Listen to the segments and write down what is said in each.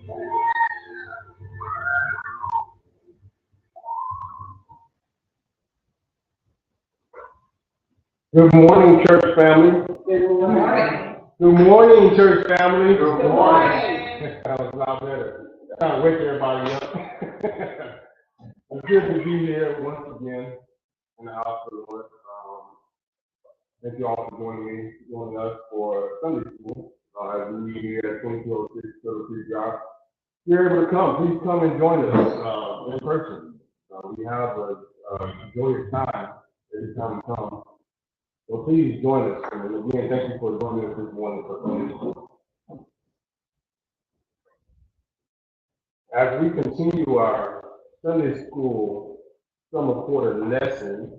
Good morning, church family. Good morning. Good morning, church family. Good morning. That was a lot better. Trying to wake everybody up. It's good to be here once again in the house of the Lord. Thank you all for joining us for Sunday school. As we meet here at 2206 you're able to come. Please come and join us in person. We have a joyous time every time we come. So please join us. And again, thank you for joining us this morning for Sunday school. As we continue our Sunday school summer quarter lesson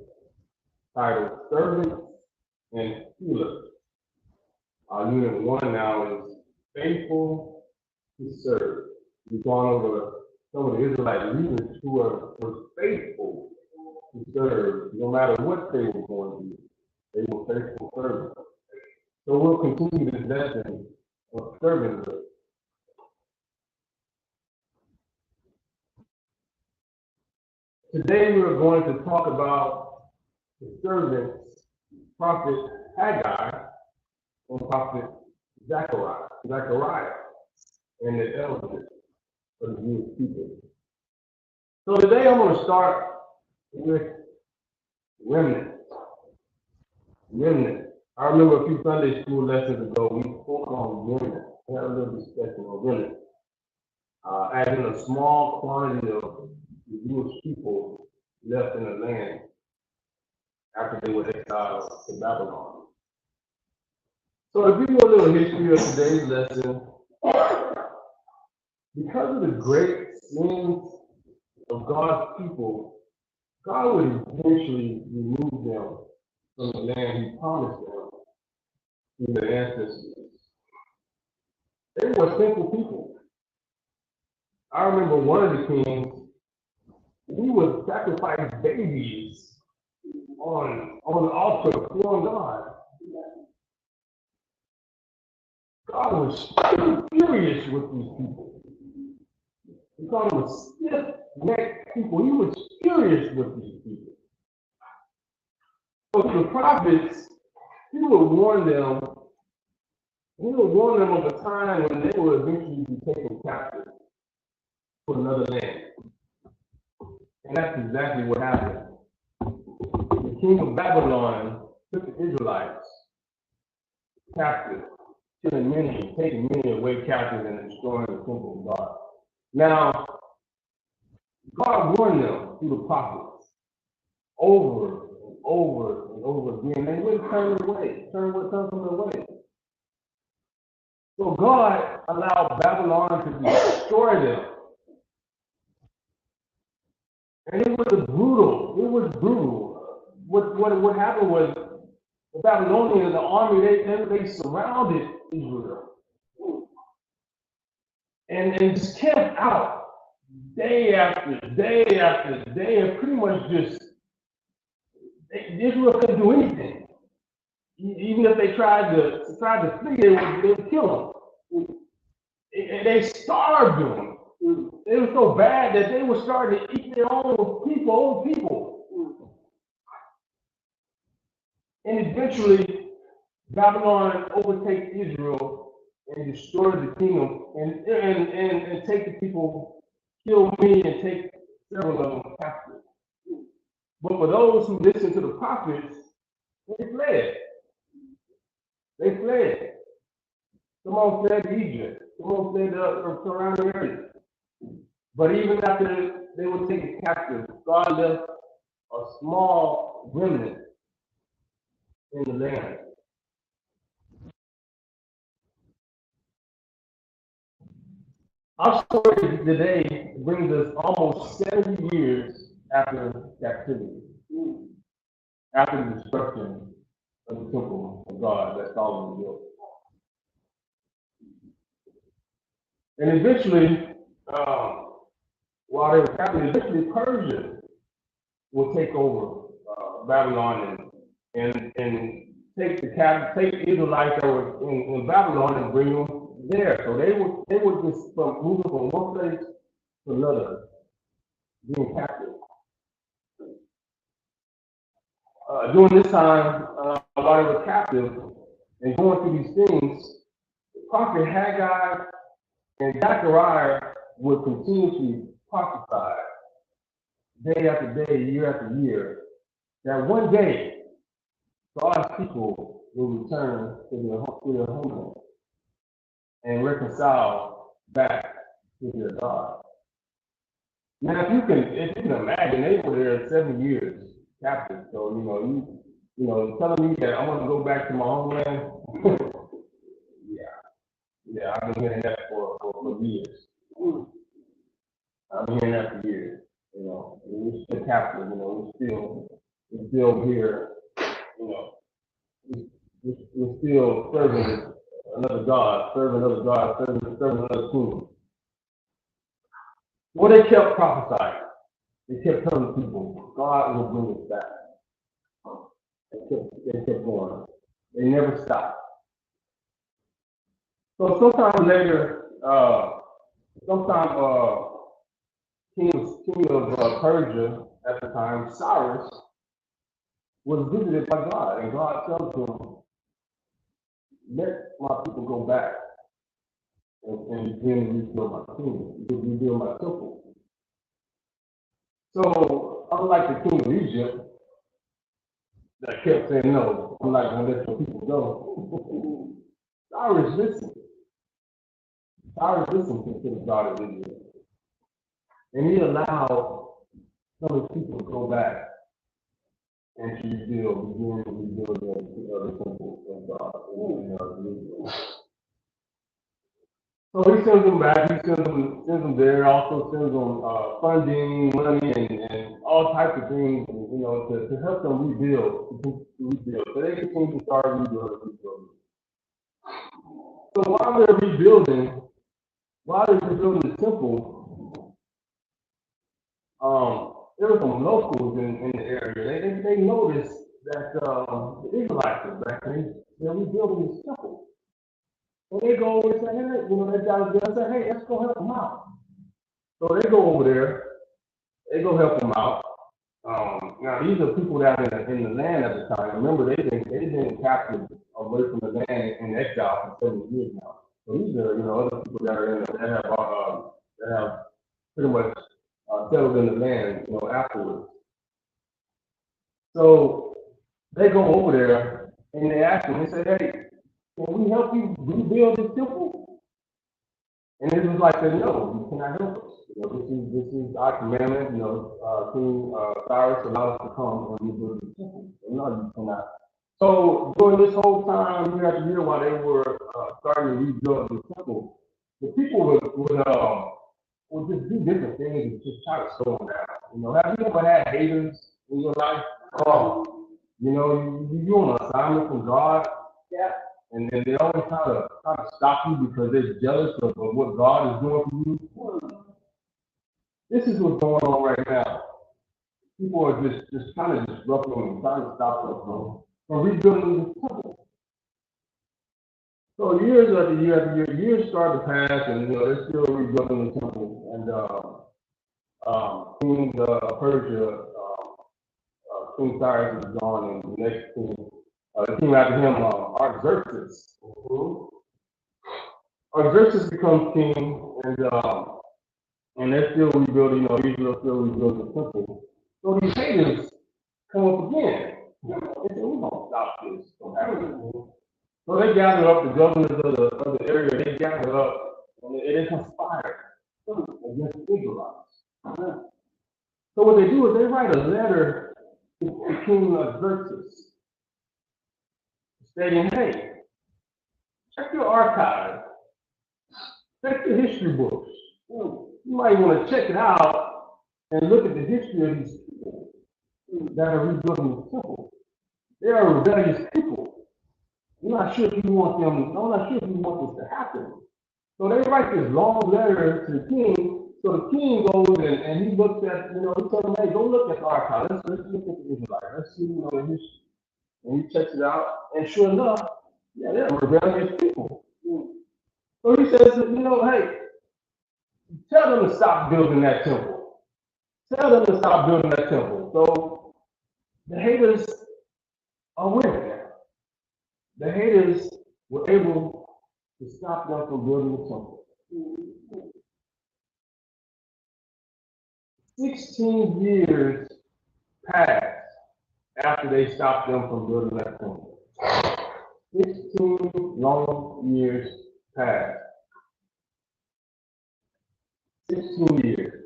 titled Servants and Healers. Our unit 1 now is Faithful to Serve. We've gone over some of the Israelite leaders who were faithful to serve no matter what they were going through. They were faithful servants. So we'll continue this lesson of servanthood. Today we are going to talk about the servants, Prophet Haggai and Prophet Zechariah, and the elders of the Jewish people. So today I'm going to start with remnant. I remember a few Sunday school lessons ago, we spoke on remnant. We had a little discussion on remnant. As in a small quantity of the Jewish people left in the land after they were exiled to Babylon. So to give you a little history of today's lesson, because of the great sins of God's people, God would eventually remove them from the land He promised them through their ancestors. They were simple people. I remember one of the kings, he would sacrifice babies on the altar before God. God was furious with these people. He called them stiff-necked people. He was furious with these people. So the prophets, he would warn them of a time when they would eventually be taken captive to another land. And that's exactly what happened. The king of Babylon took the Israelites captive, killing many, taking many away captive and destroying the temple of God. Now, God warned them through the prophets over and over again. They wouldn't turn from their way. So God allowed Babylon to destroy them. And it was brutal. What happened was the Babylonians, the army, they surrounded Israel. And just camped out day after day after day, and pretty much just, Israel couldn't do anything. Even if they tried to flee, they would kill them. And they starved them. It was so bad that they were starting to eat their own people. And eventually, Babylon overtakes Israel and destroy the kingdom and take the people, kill many and take several of them captive. But for those who listened to the prophets, they fled. Someone fled to Egypt. Someone fled to surrounding areas. But even after they were taken captive, God left a small remnant in the land. Our story today brings us almost 70 years after captivity, after the destruction of the temple of God that Solomon built. And eventually, while they were captive, eventually Persia will take over Babylon and take the Israelites that were in Babylon and bring them there. So they would just from moving from one place to another, being captive. During this time, while they were captive and going through these things, the prophet Haggai and Zechariah would continuously prophesy day after day, year after year, that one day God's people will return to their homeland and reconcile back to their God. Now, if you can imagine, they were there 7 years captive. So telling me that I want to go back to my homeland. yeah, I've been hearing that for years. I've been hearing that for years. We're still captive. We're still here. We're still serving another God, serving another king. Well, they kept prophesying. They kept telling people, God will bring us back. They kept going. They never stopped. So sometime later, king of Persia at the time, Cyrus, was visited by God, and God tells him, let my people go back and begin to rebuild my kingdom, to rebuild my temple. So, unlike the king of Egypt, that kept saying, no, I'm not going to let your people go, Cyrus listened. Cyrus listened to the God of Israel. And he allowed some of the people to go back and to begin to rebuild the temple of God in Israel. So he sends them back, he sends them there, also sends them funding, money, and all types of things, to help them rebuild. So they continue to start rebuilding. So while they're rebuilding the temple, there were some locals in the area. They noticed that the Israelites were back there, they're rebuilding this temple. So they go over and say, hey, they guys there say, hey, let's go help them out. So they go over there, they go help them out. Now these are people down in the land at the time. Remember, they've been captured away from the land in exile for 7 years now. So these are, other people that are that have pretty much settled in the land, afterwards. So they go over there and they ask them, they say, hey, can we help you rebuild this temple? And it was like, no, you cannot help us. This is our commandment. King Cyrus allowed us to come and rebuild the temple. No, you cannot. So during this whole time, year after year, while they were starting to rebuild the temple, the people would just do different things and just try to slow them down. Have you ever had haters in your life? You're on an assignment from God. Yeah. And then they always try to stop you because they're jealous of what God is doing for you. This is what's going on right now. People are just trying to disrupt them and trying to stop them from rebuilding the temple. So years after years start to pass, and they're still rebuilding the temple. And King Persia, King Cyrus is gone, and the next king, the king after him, Artaxerxes. Artaxerxes becomes king, and they're still rebuilding. Israel still rebuilding the temple. So these haters come up again. They say, we're gonna stop this from happening. So they gather up the governors of the area. They gather up and they conspire against the Israelites. So what they do is they write a letter to King Xerxes, stating, hey, check your archive, check the history books. You might want to check it out and look at the history of these people that are rebuilding the temple. They are rebellious people. I'm not sure if you want this to happen. So they write this long letter to the king. So the king goes and he looks at, he tells him, hey, go look at the archive. Let's look at the Israelites. Let's see, the history. And he checks it out. And sure enough, they're rebellious people. So So he says, hey, tell them to stop building that temple. Tell them to stop building that temple. So the haters are winning now. The haters were able to stop them from building the temple. 16 years passed after they stopped them from building that temple. 16 long years passed. 16 years.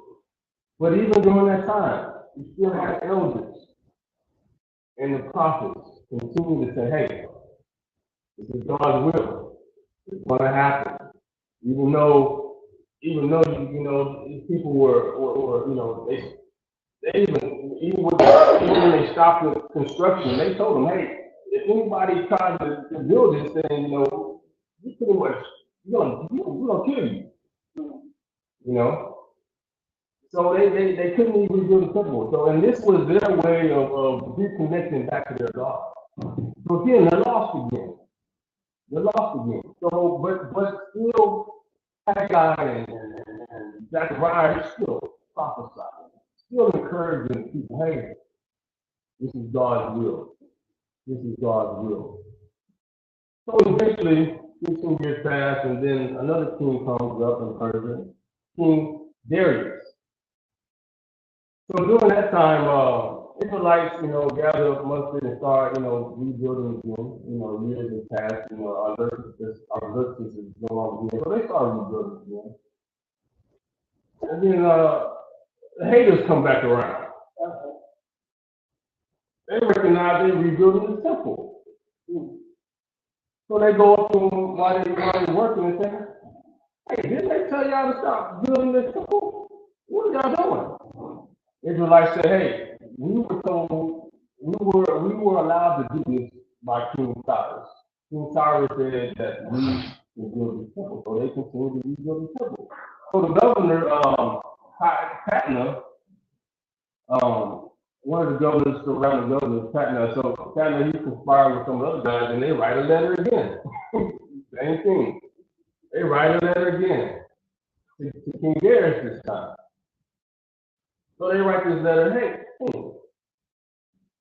But even during that time, you still had elders and the prophets continue to say, hey, this is God's will. It's going to happen. Even though people were they even when they stopped the construction, they told them, hey, if anybody tries to build this thing, you pretty much we're gonna kill you. So they couldn't even rebuild the temple. So and this was their way of reconnecting back to their God. So again, they're lost again. So but still Haggai and Zechariah still prophesying, still encouraging people, hey, this is God's will. This is God's will. So eventually, 15 years pass, and then another king comes up in Persia, King Darius. So during that time, Israelites, gather up mustered and start, rebuilding again. Years have passed, our Xerxes is no longer here. So they start rebuilding again. And then the haters come back around. They recognize they're rebuilding the temple. So they go up to them while they're working and say, hey, didn't they tell y'all to stop building this temple? What are y'all doing? Israelites said, hey, we were told we were allowed to do this by King Cyrus. King Cyrus said that we can build the temple, so they continued to rebuild the temple. So the governor, Patna, one of the governors, surrounding governors, Patna, he conspired with some other guys, and they write a letter again. Same thing. They write a letter again to King Darius this time. So they write this letter, hey, you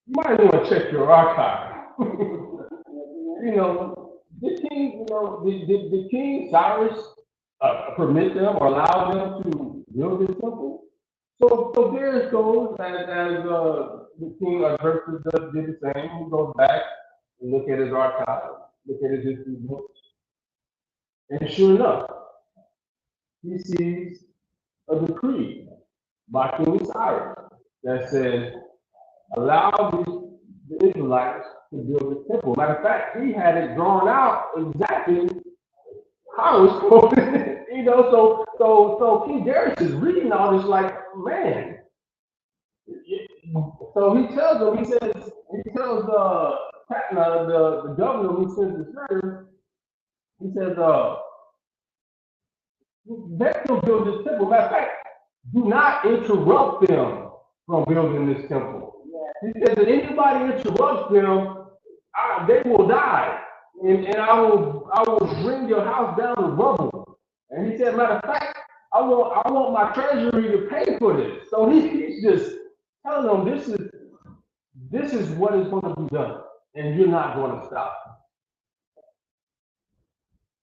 might want to check your archive. Did King Cyrus permit them or allow them to build this temple? So Darius goes, as the king of Xerxes did the same. He goes back and look at his archive, look at his history books. And sure enough, he sees a decree by King Cyrus that says, allow the Israelites to build the temple. Matter of fact, he had it drawn out exactly how it's supposed to, so King Darius is reading all this like, man. So he tells Patna, the governor who sends this letter, he says, let them build this temple. Matter of fact, do not interrupt them from building this temple. He says that anybody interrupts them, they will die, and I will bring your house down to rubble. And he said, matter of fact, I want my treasury to pay for this. So he's just telling them this is what is going to be done, and you're not going to stop.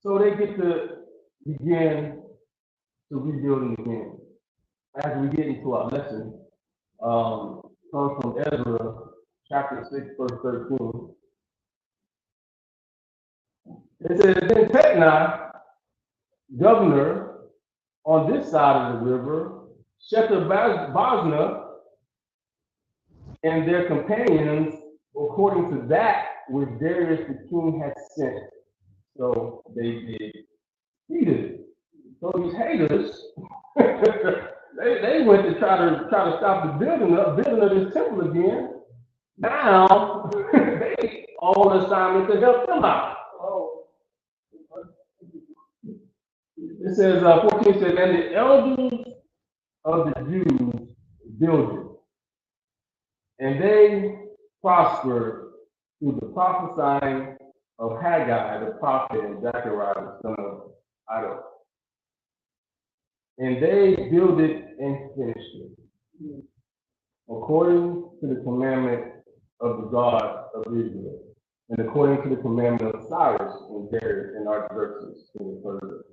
So they get to begin to rebuilding again. As we get into our lesson, comes from Exra, chapter 6, verse 13. It says, then Patna, governor on this side of the river, Shethar-Boznah, and their companions, according to that which Darius the king had sent. So they did. He did. So these haters, they went to try to stop the building of this temple again. Now they all assignment to help them out. It says 14 says, and the elders of the Jews builded, and they prospered through the prophesying of Haggai the prophet and Zechariah the son of out of. And they builded and finished it, according to the commandment of the God of Israel, and according to the commandment of Cyrus and Darius and Artaxerxes in the third.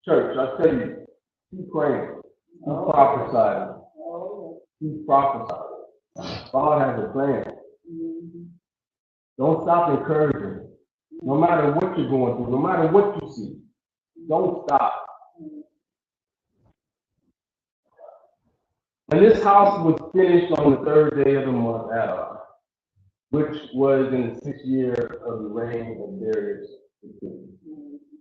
Church, I tell you, keep praying, keep prophesying, keep prophesying. God has a plan. Don't stop encouraging. No matter what you're going through, no matter what you see, don't stop. And this house was finished on the third day of the month, Adar, which was in the 6th year of the reign of Darius the king.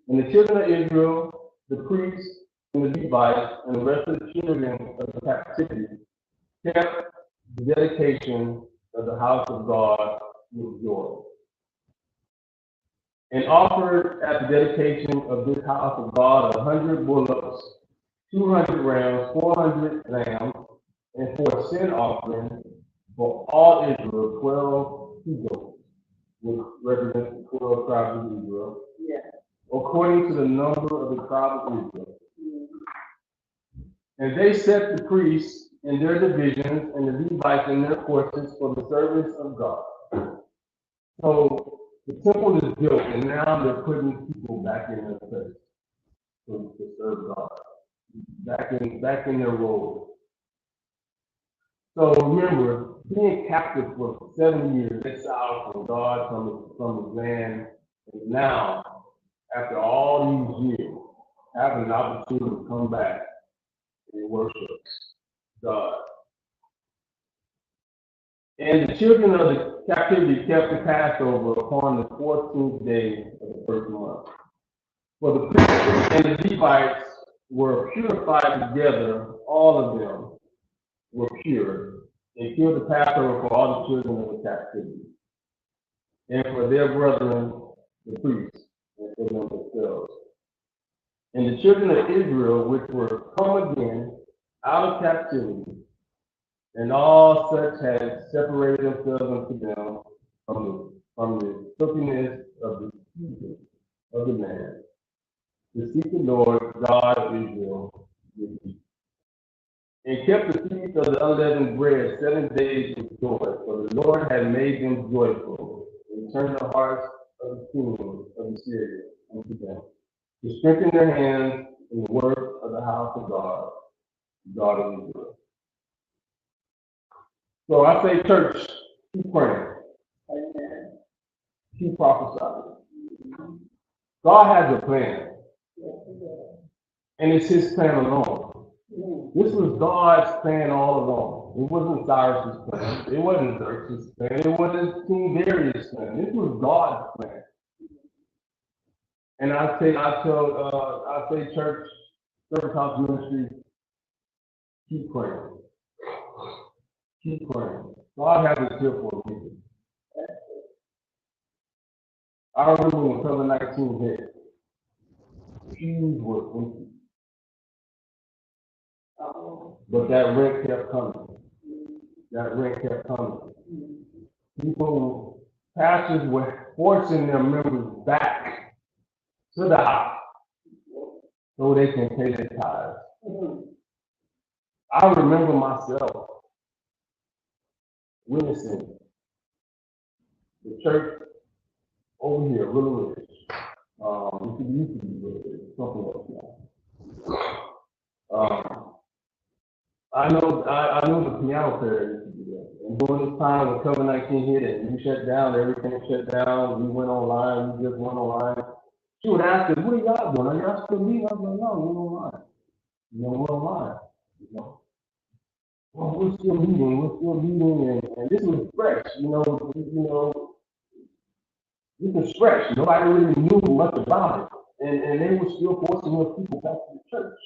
And the children of Israel, the priests, and the Levites, and the rest of the children of the captivity, kept the dedication of the house of God with joy, and offered at the dedication of this house of God 100 bullocks, 200 rams, 400 lambs, and for a sin offering for all Israel, 12 he-goats, which represents the 12 tribes of Israel, according to the number of the tribes of Israel. And they set the priests in their divisions and the Levites in their courses for the service of God. So the temple is built, and now they're putting people back in their place to serve God, back in their role. So remember, being captive for 7 years, exiled from God, from his land, and now, after all these years, having an opportunity to come back and worship God. And the children of the captivity kept the Passover upon the 14th day of the first month. For the priests and the Levites were purified together, all of them were pure, and killed the Passover for all the children of the captivity, and for their brethren, the priests, and for them themselves. And the children of Israel, which were come again out of captivity, and all such had separated themselves unto them from the filthiness of the heathen of the man, to seek the Lord God of Israel with you. And kept the feast of the unleavened bread 7 days with joy, for the Lord had made them joyful, and turned the hearts of the kingdom of the Syrians unto them, to strengthen their hands in the work of the house of God, God of Israel. So I say, church, keep praying. Amen. Keep prophesying. God has a plan. And it's his plan alone. This was God's plan all along. It wasn't Cyrus's plan. It wasn't Xerxes' plan. It wasn't King Darius' plan. This was God's plan. And I say, church, Service House Ministry, keep praying. Keep praying. God has us here for a reason. I remember when COVID-19 hit, pews were empty. But that rent kept coming. That rent kept coming. Pastors were forcing their members back to the house so they can pay their tithes. I remember myself witnessing the church over here, Little Ridge. It used to be Little Ridge, something like that. I know the piano player used to do that. And during this time when COVID-19 hit and we shut down, everything shut down, we went online, we just went online. She would ask us, what are y'all doing? Are y'all still meeting? I was like, no, we're online. We're online. Well, we're still meeting, and this was fresh, this was fresh. Nobody really knew much about it. And they were still forcing those people back to the church.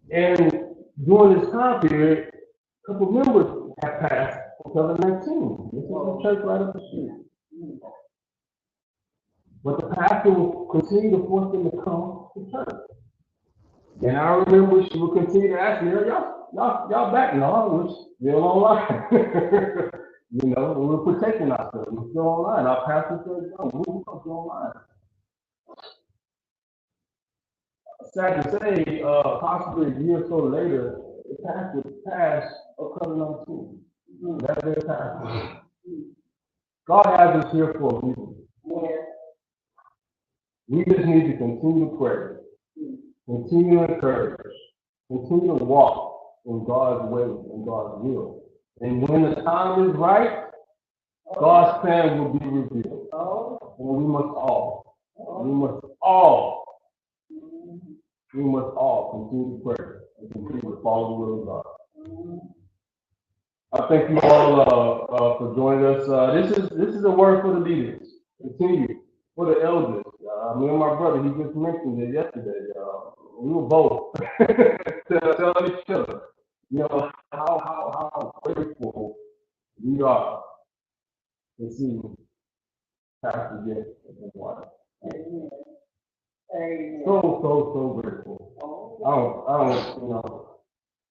And during this time period, a couple members had passed for COVID-19. This was a church right up the street. But the pastor would continue to force them to come to church. And I remember she would continue to ask me, y'all back? No, we're still online. You know, we're protecting ourselves. We're still online. Our pastor said, no, we're still online. Sad to say, possibly a year or so later, the pastor passed of COVID-19. That's their pastor. God has us here for a reason. We just need to continue to pray, continue to encourage, continue to walk in God's way and God's will. And when the time is right, God's plan will be revealed. And we must all continue to pray and continue to follow the will of God. I thank you all for joining us. This is a word for the leaders. Continue for the elders. Me and my brother, he just mentioned it yesterday. We were both telling each other, you know, how grateful we are to see Pastor Jay and wife. So grateful. I don't, you know,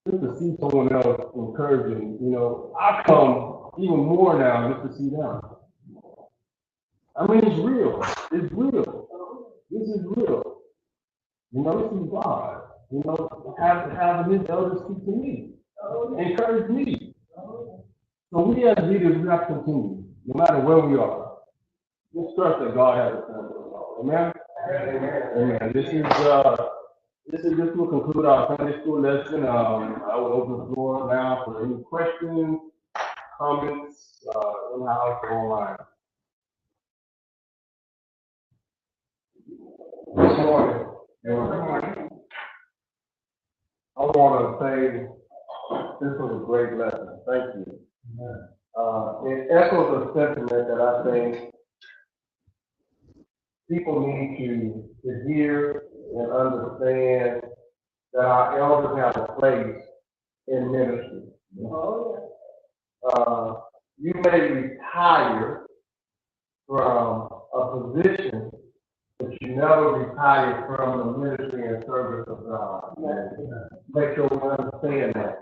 just to see someone else encouraging, you know, I come even more now just to see them. I mean, it's real. It's real. This is real. You know, this is God. You know, having his elders speak to me, encourage me. So we as leaders, we have to continue, no matter where we are. Just trust that God has a plan for us all. Amen? Amen. This will conclude our Sunday school lesson. I will open the floor now for any questions, comments, in the house or online. Good morning. I want to say this was a great lesson. Thank you. It echoes a sentiment that I think people need to hear and understand, that our elders have a place in ministry. You may retire from a position, but you never retire from the ministry and service of God. Make sure we understand that.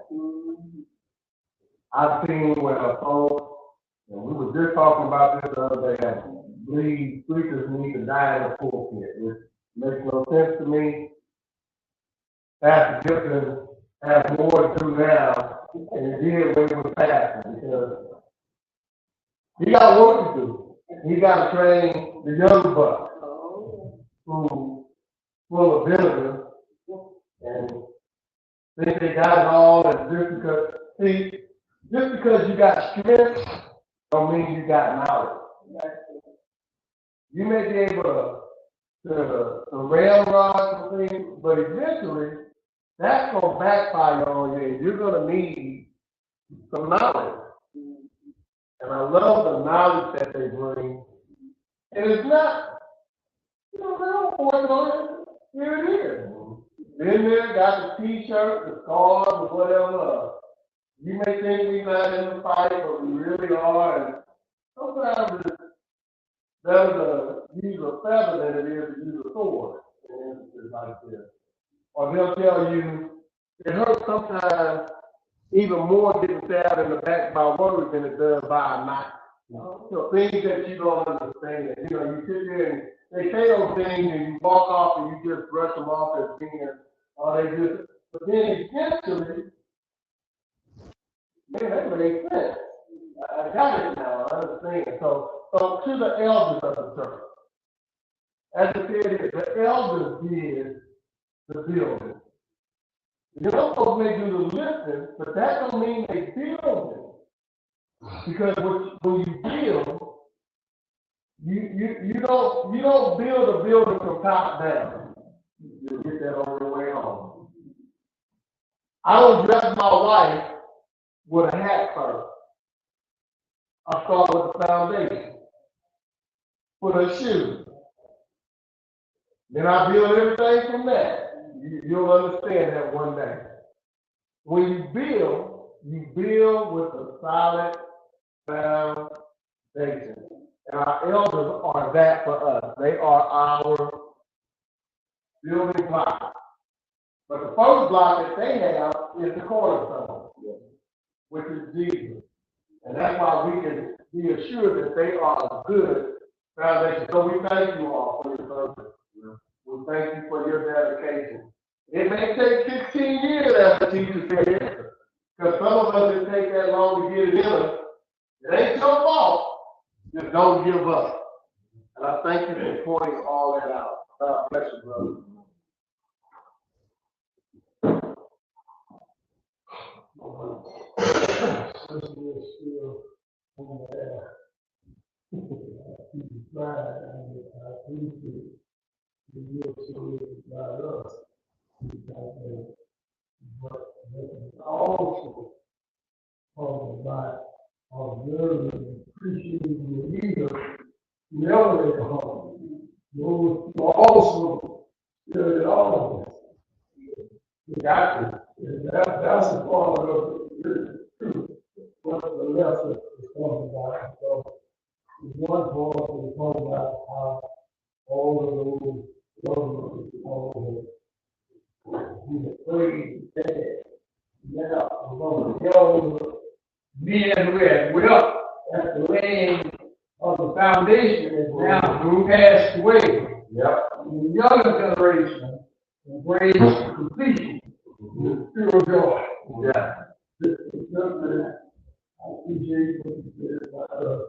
I've seen where folks, and we were just talking about this the other day, I believe preachers need to die in the pulpit, which makes no sense to me. Pastor Gibson has more to do now than he did when he was pastor, because he got work to do. He got to train the young bucks who full of vinegar and think they got it all, and just because you got strength don't mean you got knowledge. You may be able to railroad some things, but eventually that's going to backfire on you, and you're going to need some knowledge. And I love the knowledge that they bring. And it's not, you know, they don't force it on it. Here it is. Been there, got the t-shirt, the scarves, or whatever. You may think we're not in the fight, but we really are. And sometimes it's better to use a feather than it is to use a sword. And it's like this. Or they'll tell you, it hurts sometimes even more getting stabbed in the back by words than it does by a knife. So things that you don't understand. You know, you sit there and they say those things and you walk off and you just brush them off as being, or they just, but then eventually, man, that makes sense. I got it now, I understand. So to the elders of the church, as I said, the elders did the building. You know, folks may do the listening, but that don't mean they build it. Because when you build, you don't build a building from top down. You'll get that on your way home. I don't dress my wife with a hat first. I start with the foundation. Put her shoes. Then I build everything from that. You'll understand that one day. When you build with a solid foundation. And our elders are that for us. They are our building block. But the first block that they have is the cornerstone, which is Jesus. And that's why we can be assured that they are a good foundation. So we thank you all for your service. We thank you for your dedication. It may take 15 years, as the teacher said, because some of us it take that long to get it in us. It ain't your fault. Just don't give up. And I thank you for pointing all that out. God bless you, brother. Also, about observing and appreciating the leader, the elevate home. Those who also did it all. Exactly. That's a part of what the lesson is talking about. So, one part is talking about how all of those governments, all of the afraid, dead. Now, among the elder men who had wealth at the laying of the foundation is now passed away. Yep. The younger generation embraced completion with pure joy. Yeah. I appreciate what you said about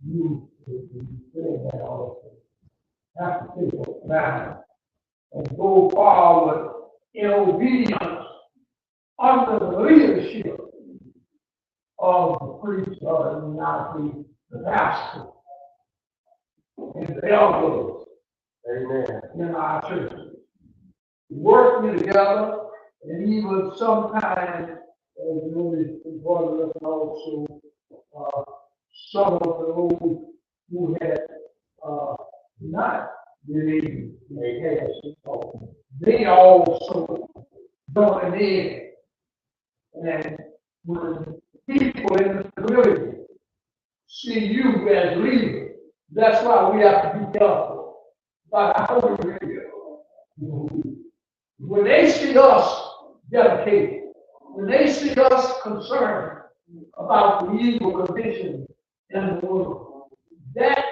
you saying that also. Have to take a balance and go forward in obedience under the leadership of the priest, or not the pastor, and the elders. Amen. In our churches. Working together, and even sometimes, as really important, also some of those who had not believed they had support. They also joined in. And when people in the community see you as leaders, that's why we have to be careful about how we live. When they see us dedicated, when they see us concerned about the evil condition in the world, that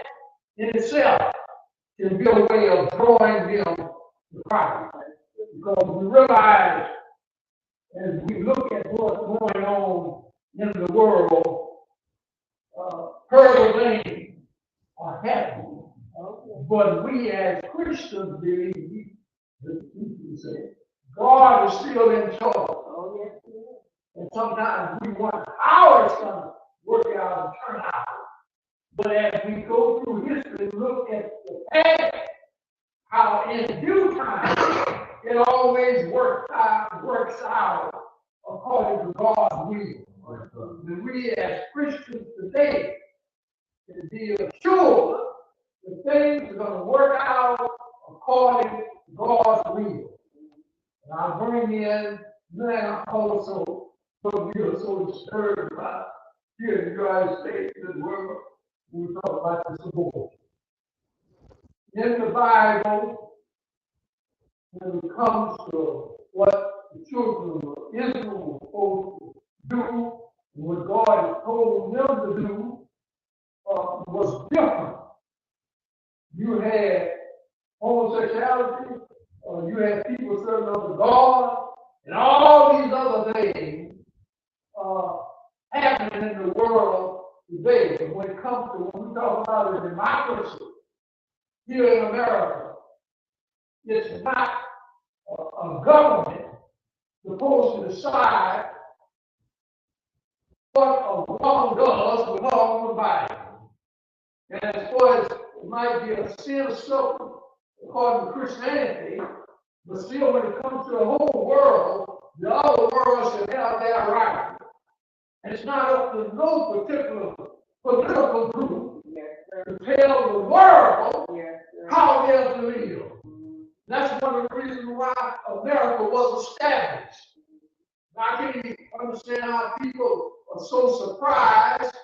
in itself can be a way of drawing them to Christ. Because we realize, as we look at what's going on in the world, terrible things are happening. But we as Christians believe, God is still in charge. And sometimes we wonder how it's going to work out and turn out. But as we go through history, look at the past, how in due time it always works out according to God's will. And we as Christians today can be assured that things are going to work out according to God's will. And I bring in now also, but we are so disturbed about here in the United States and world, we talk about this abortion. In the Bible, when it comes to what the children of Israel were supposed to do, and what God had told them to do, was different. You had homosexuality, you had people serving under God, and all these other things happening in the world today. But when it comes to, when we talk about a democracy here in America, it's not a government supposed to decide what a wrong does belong to the Bible. And as far as it might be a sin or something according to Christianity, but still when it comes to the whole world, the other world should have their right. And it's not up to no particular political group to tell the world how they're to live. That's one of the reasons why America was established. I can't even understand how people are so surprised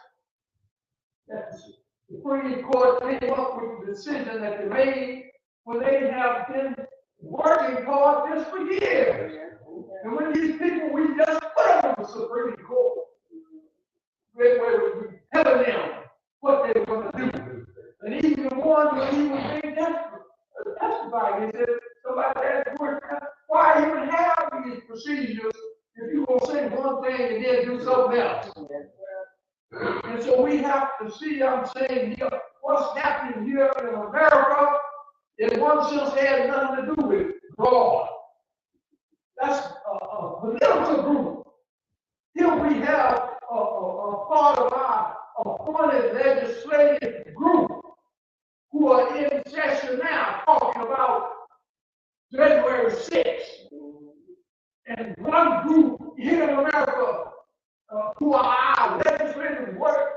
that the Supreme Court came up with the decision that they made when they have been working toward this for years. And when these people we just put them on the Supreme Court, were telling them what they were going to do. And even the one when he was being testified, he said, somebody asked the why even have these procedures if you're going to say one thing and then do something else? And so we have to see, I'm saying here, what's happening here in America, in one sense, has nothing to do with God. That's a political group. Here we have a part of our appointed legislative group who are in session now talking about January 6th. And one group here in America who are our legislative work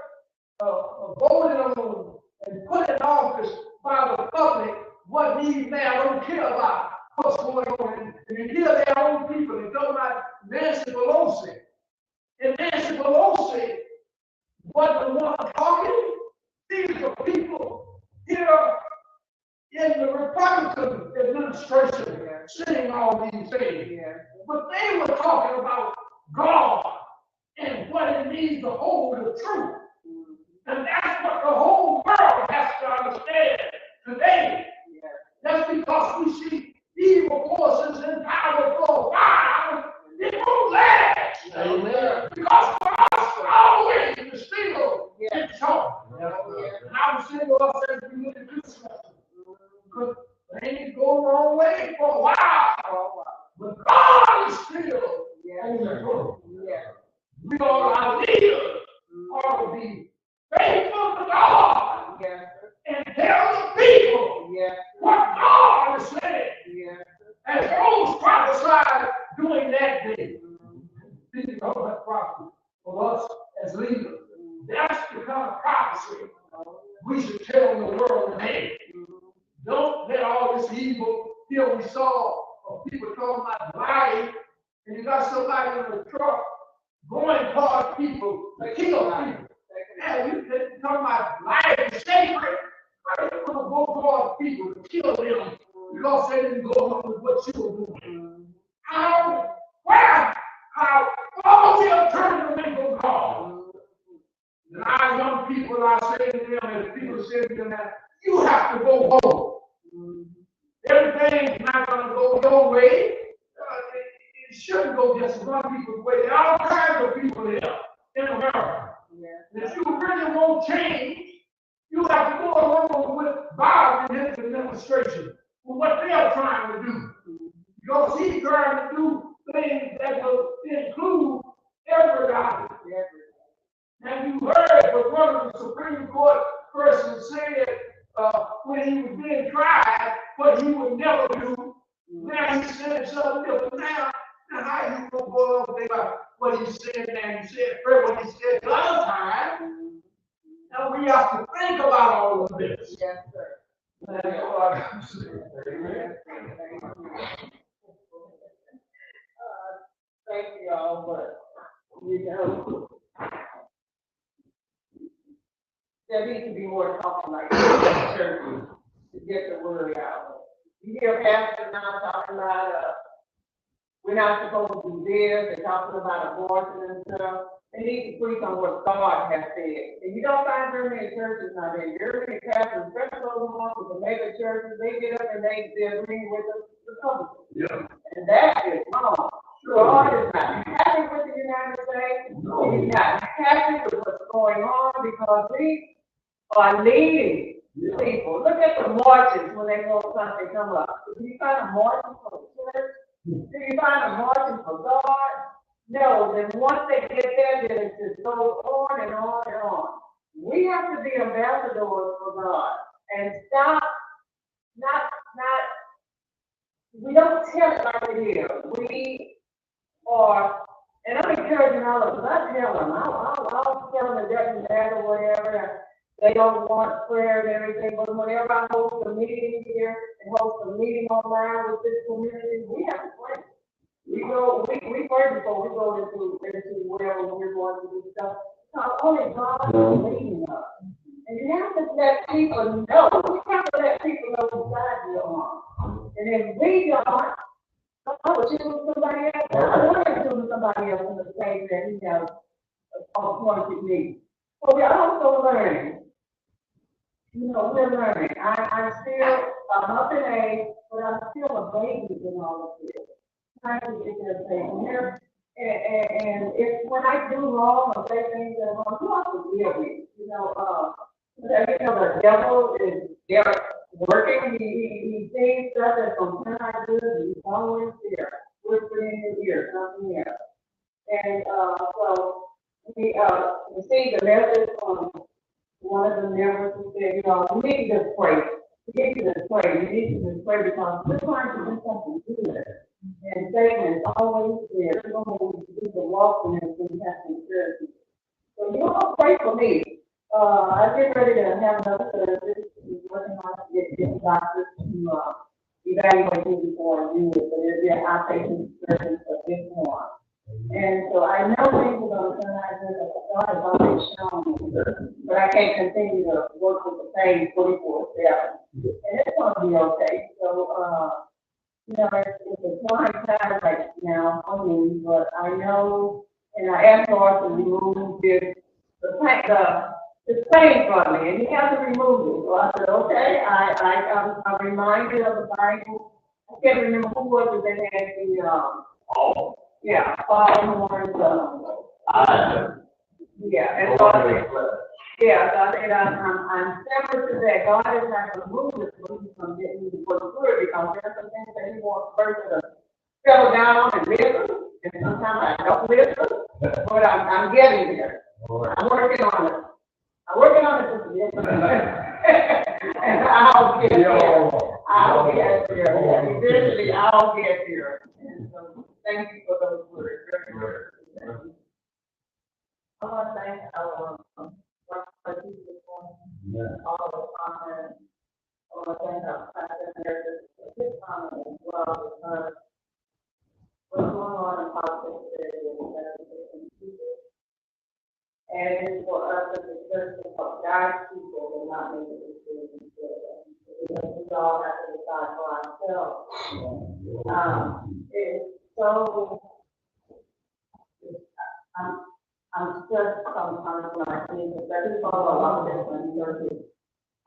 voted on and put in office by the public what these men don't care about what's going on. And they hear their own people. They talk about Nancy Pelosi. And Nancy Pelosi wasn't the one talking. These are people here in the Republican administration saying all these things. But they were talking about God and what it means to hold the truth. And that's what the whole world has to understand today. That's because we see evil forces in power for a while. It won't last. Amen. Because God's always in the still gets talk. And I was saying, well, I said, we need to do something. Because things go the wrong way for a while. But God is still in the world. We are our leaders ought to be faithful to God and tell the people what God has said. As those prophesied during that day. Speaking of that prophecy for us as leaders, that's the kind of prophecy we should tell the world today. Don't let all this evil. Here we saw people talking about life, and you got somebody in the truck going toward people to kill people. And you talking about life is sacred. How are you going to go toward people to kill them because they didn't go along with what you were doing? How? Where? How? All we are turning away from God. And our young people are saying to them, and people say to them, you have to go home. Everything's not going to go your way. It shouldn't go just one people's way. There are all kinds of people here in America. And if you really want change, you have to go along with Bob and his administration with what they're trying to do. Because he's trying to do things that will include everybody. And you heard what one of the Supreme Court persons said when he was being tried, what he would never do. Now he said something different. Now how you going to go on about what he said now? He said first what he said the other time. Now we have to think about all of this. Yes, sir. That's all I got to say. Amen. Thank you all, but there needs to be more talking like this in churches to get the word out. You hear pastors now talking about we're not supposed to do this, they're talking about abortion and stuff. They need to preach on what God has said. And you don't find very many churches nowadays. Very many pastors, especially those ones with the mega churches, they get up and they agree with the Republicans. Yeah. And that is wrong. God is not happy with the United States. He's not happy with what's going on because we are leading people. Look at the marches when they want something to come up. Do you find a marching for the church? Do you find a marching for God? No, then once they get there, then it just goes on and on and on. We have to be ambassadors for God and stop, we don't tell it like it is. We are, and I'm encouraging all of us, I tell them, I'll tell them the death and that or whatever. They don't want prayer and everything, but whenever I host a meeting here and host a meeting online with this community, we have to pray. We pray before we go into wherever we're going to do stuff. Because only God is leading us. And you have to let people know. You have to let people know who God you are. And if we don't, I would choose somebody else. I want to choose somebody else in the same that he knows. appointed me. So we're also learning. We're learning. I'm up in age, but I'm still a baby in all of this. Trying to get this thing here. And if when I do wrong or say things that are wrong, you have to deal with it. The devil is there working. He sees stuff that's going to turn out good, and he's always there, whispering in your ear, something else. And so we see the message from one of the members who said, we need to just pray. We need to just pray. We need to just pray because we're trying to do something good. And Satan is always there. We're going to do the walking and we have to encourage. So you all pray for me. I get ready to have another service. We're working on getting doctors to evaluate me before I do it. But it'll be an outpatient service of this one. And so I know things are going to turn out good. God has already shown me. But I can't continue to work with the same 24/7. And it's going to be okay. So, it's a trying time right now for me, but I know, and I asked God to remove the pain from me, and He has to remove it. So I said, okay, I'm reminded of the Bible. I can't remember who was it that had following and so I said, I'm separate to that. God is not going to move it from getting me to work good because there are some things that He wants the person to settle down and listen, and sometimes I don't listen, but I'm getting there. I'm working on it. And I'll get there. Eventually, I'll get there. And so, thank you for those words. Very good. I want to thank our all the comments. I want to thank our pastor for his comment as well, because what's going on in politics is and it's for us as a church to help guide people and not make a decision for them. Because we all have to decide for ourselves. I'm stressed sometimes when I see this. I do follow a lot of different churches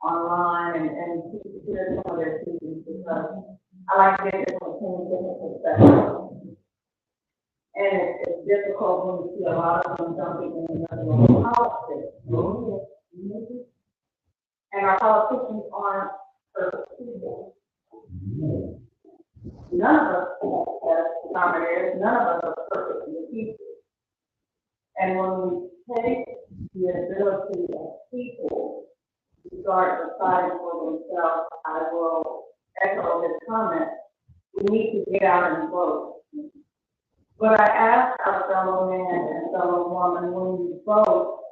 online and hear some of their teachings because I like to get different perspectives. And it's difficult when you see a lot of them jumping in the politics. And our politicians aren't perfect people. None of us, as commentators, none of us are perfect people. And when we take the ability of people to start deciding for themselves, I will echo his comment, we need to get out and vote. But I ask our fellow man and fellow woman, when you vote,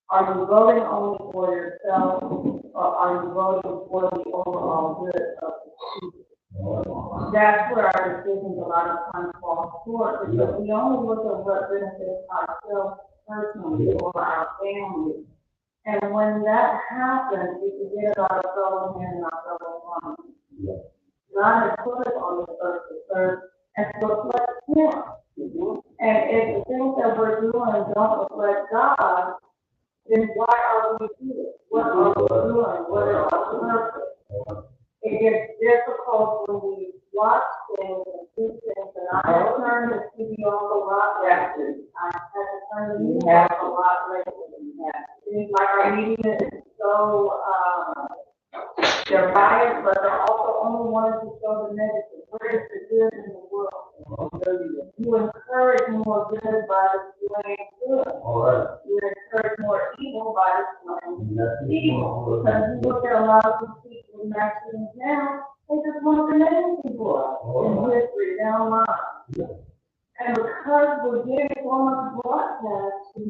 are you voting only for yourself, or are you voting for the overall good of the people? That's where our decisions a lot of times fall short, because we only look at what benefits ourselves personally or our family. And when that happens, we forget about our fellow man and our fellow woman. God has put us on this earth to serve and to reflect Him. And if the things that we're doing don't reflect God, then why are we here? What are we doing? What is our purpose? It gets difficult when we watch things and do things, and I have turned the TV off a lot lately. I have to turn the news off a lot lately. It seems like our media is so they're biased, but they're also only wanting to show the negative. Where is the good in the world? You encourage more good by displaying good. You encourage more evil by displaying evil. Because you look at a lot of these people in accidents now, they just want to name people in history down the line. And because we're getting so much broadcast to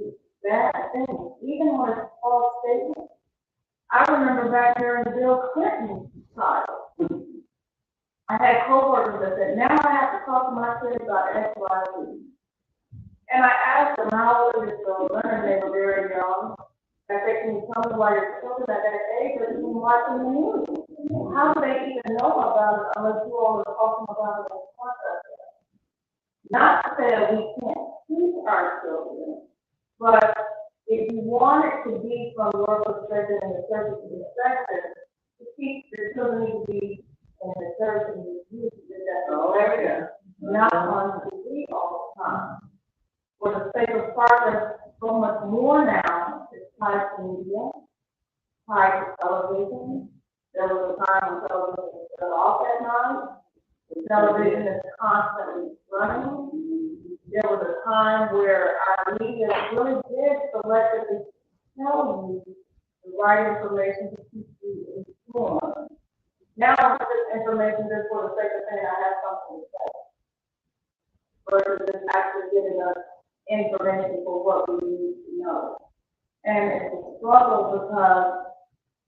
bad things, even when it's false statements. I remember back during Bill Clinton's trial, I had coworkers that said, now I have to talk to my kids about X, Y, Z. And I asked them how old is their children, and they were very young. I said, can you tell me why your children at that age are even watching the news? How do they even know about it unless you all are talking about it in front of them? Not to say that we can't teach our children, But if you want it to be from your perspective and the church's perspective, to teach the children need to be in the church and the youth not on TV all the time. For the sake of progress, so much more now is tied to media, tied to television. There was a time when television was shut off at night. The television is constantly running. There was a time where our media really did selectively tell you the right information to keep you informed. Now, this information just for the sake of saying I have something to say, versus just actually giving us information for what we need to know. And it's a struggle because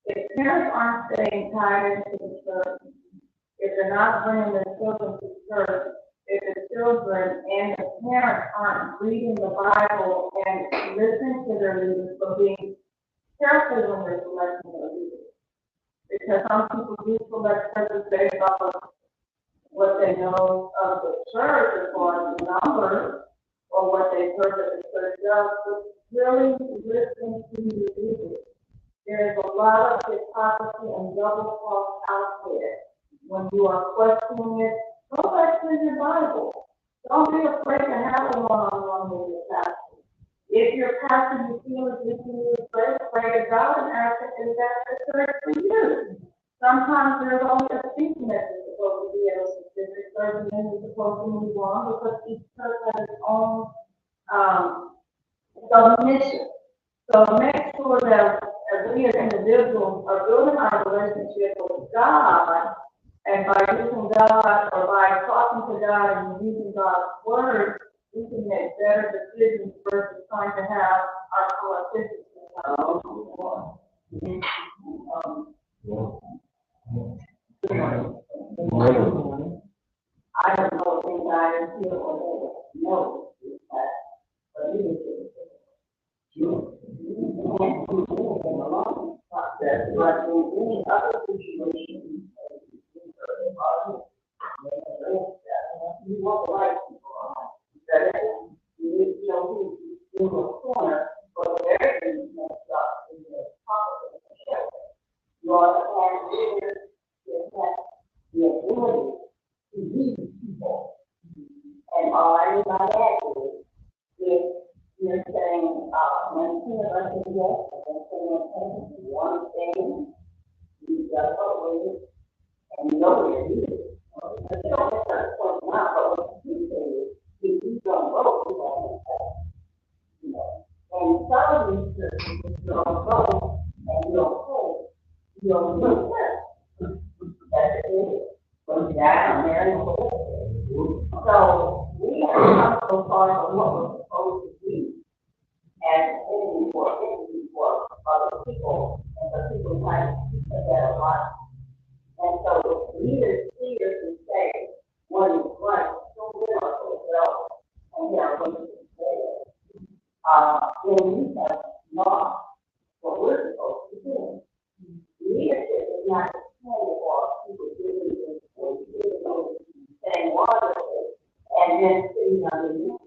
if parents aren't staying tied into the church, if they're not bringing their children to church, if the children and the parents aren't reading the Bible and listening to their leaders, but being careful when they're selecting their leaders. Because some people do select churches based off of what they know of the church as far as numbers, or what they've heard that the church does, but really listening to the leaders. There's a lot of hypocrisy and double talk out there. When you are questioning it, go back to your Bible. Don't be afraid to have a one-on-one with your pastor. If your pastor you feel is leading you astray, pray to God and ask him, is that the church for you? Sometimes there's only a season that you're supposed to be at a specific church, and then you're supposed to move on because each church has its own mission. So make sure that as we as individuals are building our relationship with God, and by using God or by talking to God and using God's word, we can make better decisions versus trying to have our politicians. I don't know if anybody here or knows that, but it is sure. Process, but in any other situation, you want the right people, that you need to know who's in the corner, but everything is messed up in the top of the show. You ought to have leaders that have the ability to lead people. And all I mean by that is, if you're saying, when two of us is yes, and saying, you want to stay, you got to go with it, and you know where it is. But you don't have to point out, but what you say is, if you don't vote, you don't have to. And some of these churches, if you don't vote, and you don't hold, you don't do it. That's it. So you down there and so we have come so far from what we're supposed to do as enemy for other people, and the people trying to keep that alive. And so if leaders seriously say what is right, so we are ourselves, and we are going to say it, then we have lost what we're supposed to do. Leadership is not dependent on people doing this or saying one and then sitting underneath it.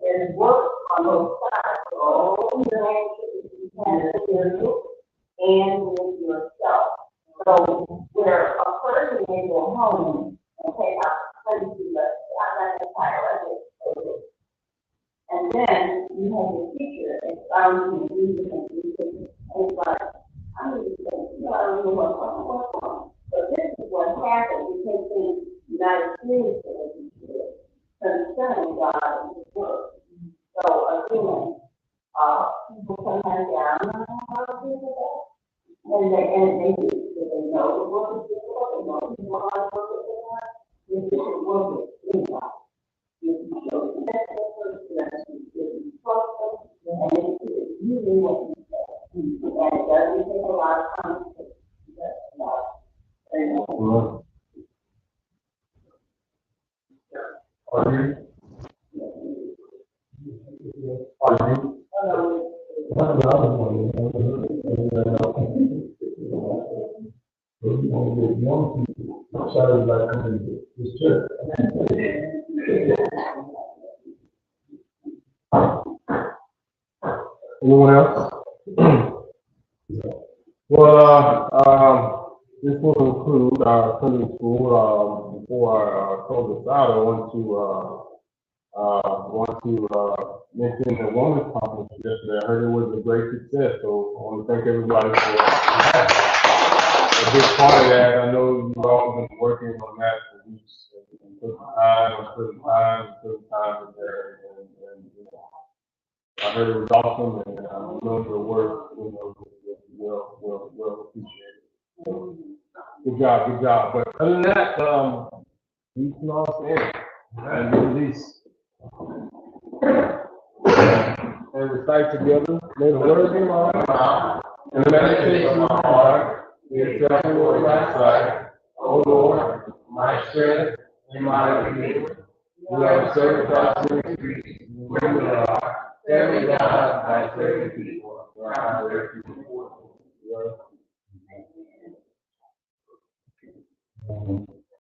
There's work on both sides. So the relationship is dependent and with yourself. So where a person may go home and take out the country, but I'm not entirely. And then you have your teacher expounding and reading and reading, and it's like, I need to say, I don't know what's wrong. But this is what happens because things not seriously concerning God and His Word. So again, people sometimes say, I don't know how to do that. And they do. They know the Word is difficult, they know the Word is difficult, they just work it anyway. If you show the best person, if you trust them, and if you really what you say. And it doesn't take a lot of time to that's not. Are you? Anyone else? Well, this will conclude our Sunday school. Before I close this out, I want to mention the women's conference yesterday. I heard it was a great success, so I want to thank everybody for a big part of that. I know you've all been working on that for weeks and putting time in there, and you know, I heard it was awesome, and I know your work, you know, will appreciate it. So, good job. But other than that, we can all stand and be released. And recite together. May the words of my mouth and the meditation of my heart be acceptable in thy sight, O Lord, my strength and my redeemer. You have served thy servant peace, you are every God, thy servant people, thy servant people.